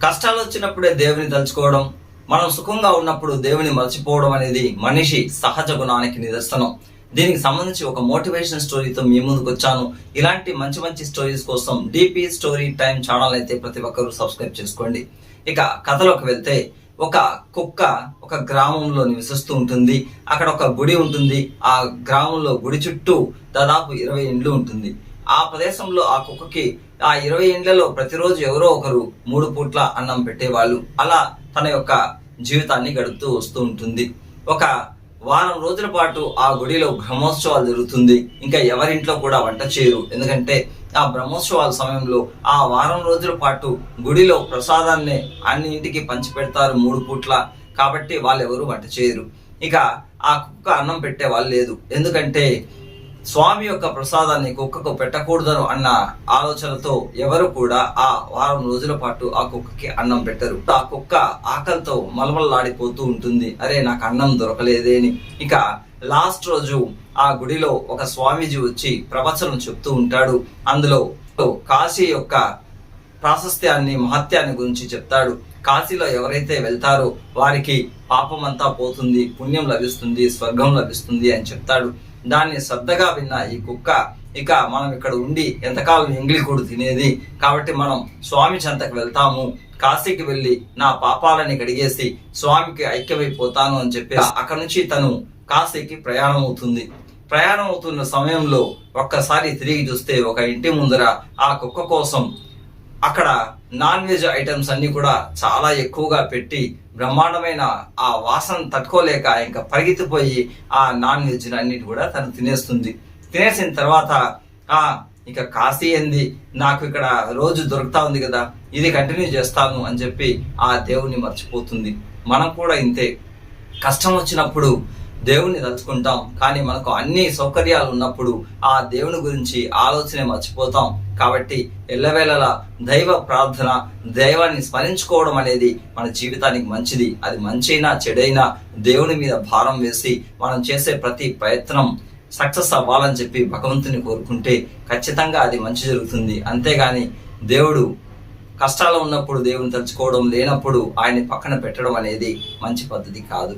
కష్టాలు వచ్చినప్పుడే దేవుని తలుచుకోవడం, మనం సుఖంగా ఉన్నప్పుడు దేవుని మర్చిపోవడం అనేది మనిషి సహజ గుణానికి నిదర్శనం. దీనికి సంబంధించి ఒక మోటివేషన్ స్టోరీతో మీ ముందుకు వచ్చాను. ఇలాంటి మంచి మంచి స్టోరీస్ కోసం డిపి స్టోరీ టైం ఛానల్ అయితే ప్రతి ఒక్కరూ సబ్స్క్రైబ్ చేసుకోండి. ఇక కథలోకి వెళ్తే, ఒక కుక్క ఒక గ్రామంలో నివసిస్తూ ఉంటుంది. అక్కడ ఒక గుడి ఉంటుంది. ఆ గ్రామంలో గుడి చుట్టూ దాదాపు 20 ఇండ్లు ఉంటుంది. ఆ ప్రదేశంలో ఆ కుక్కకి ఆ 20 ఇండ్లలో ప్రతిరోజు ఎవరో ఒకరు 3 పూట్ల అన్నం పెట్టేవాళ్ళు. అలా తన యొక్క జీవితాన్ని గడుపుతూ వస్తూ ఉంటుంది. ఒక వారం రోజుల పాటు ఆ గుడిలో బ్రహ్మోత్సవాలు జరుగుతుంది. ఇంకా ఎవరింట్లో కూడా వంట చేయరు. ఎందుకంటే ఆ బ్రహ్మోత్సవాల సమయంలో ఆ వారం రోజుల పాటు గుడిలో ప్రసాదాన్ని అన్ని ఇంటికి పంచి పెడతారు 3 పూట్ల. కాబట్టి వాళ్ళెవరు వంట చేయరు. ఇక ఆ కుక్క అన్నం పెట్టే వాళ్ళు లేదు. ఎందుకంటే స్వామి యొక్క ప్రసాదాన్ని కుక్కకు పెట్టకూడదు అన్న ఆలోచనతో ఎవరు కూడా ఆ వారం రోజుల పాటు ఆ కుక్కకి అన్నం పెట్టరు. ఆ కుక్క ఆకలితో మలమల్లాడిపోతూ ఉంటుంది. అరే, నాకు అన్నం దొరకలేదేని. ఇక లాస్ట్ రోజు ఆ గుడిలో ఒక స్వామీజీ వచ్చి ప్రవచనం చెప్తూ ఉంటాడు. అందులో కాశీ యొక్క ప్రాశస్త్యాన్ని, మహత్యాన్ని గురించి చెప్తాడు. కాశీలో ఎవరైతే వెళ్తారో వారికి పాపం అంతా పోతుంది, పుణ్యం లభిస్తుంది, స్వర్గం లభిస్తుంది అని చెప్తాడు. దాన్ని శ్రద్ధగా విన్న ఈ కుక్క, ఇక మనం ఇక్కడ ఉండి ఎంతకాలం ఎంగిలి కూడు తినేది, కాబట్టి మనం స్వామి చెంతకు వెళ్తాము, కాశీకి వెళ్ళి నా పాపాలని కడిగేసి స్వామికి ఐక్యమైపోతాను అని చెప్పి అక్కడి నుంచి తను కాశీకి ప్రయాణం అవుతుంది. ప్రయాణం అవుతున్న సమయంలో ఒక్కసారి తిరిగి చూస్తే ఒక ఇంటి ముందర ఆ కుక్క కోసం అక్కడ నాన్ వెజ్ ఐటమ్స్ అన్ని కూడా చాలా ఎక్కువగా పెట్టి బ్రహ్మాండమైన ఆ వాసన తట్టుకోలేక ఇంకా పరిగెత్తిపోయి ఆ నాన్ వెజ్ అన్నిటి కూడా తను తినేస్తుంది. తినేసిన తర్వాత ఇక కాశీ ఏంది, నాకు ఇక్కడ రోజు దొరుకుతా ఉంది కదా, ఇది కంటిన్యూ చేస్తాను అని చెప్పి ఆ దేవుని మర్చిపోతుంది. మనం కూడా ఇంతే, కష్టం వచ్చినప్పుడు దేవుణ్ణి తలుచుకుంటాం, కానీ మనకు అన్ని సౌకర్యాలు ఉన్నప్పుడు ఆ దేవుని గురించి ఆలోచనే మర్చిపోతాం. కాబట్టి ఎల్లవేళలా దైవ ప్రార్థన, దైవాన్ని స్మరించుకోవడం అనేది మన జీవితానికి మంచిది. అది మంచైనా చెడైనా దేవుని మీద భారం వేసి మనం చేసే ప్రతి ప్రయత్నం సక్సెస్ అవ్వాలని చెప్పి భగవంతుని కోరుకుంటే ఖచ్చితంగా అది మంచి జరుగుతుంది. అంతేగాని దేవుడు కష్టాలు ఉన్నప్పుడు దేవుని తలుచుకోవడం, లేనప్పుడు ఆయన్ని పక్కన పెట్టడం అనేది మంచి పద్ధతి కాదు.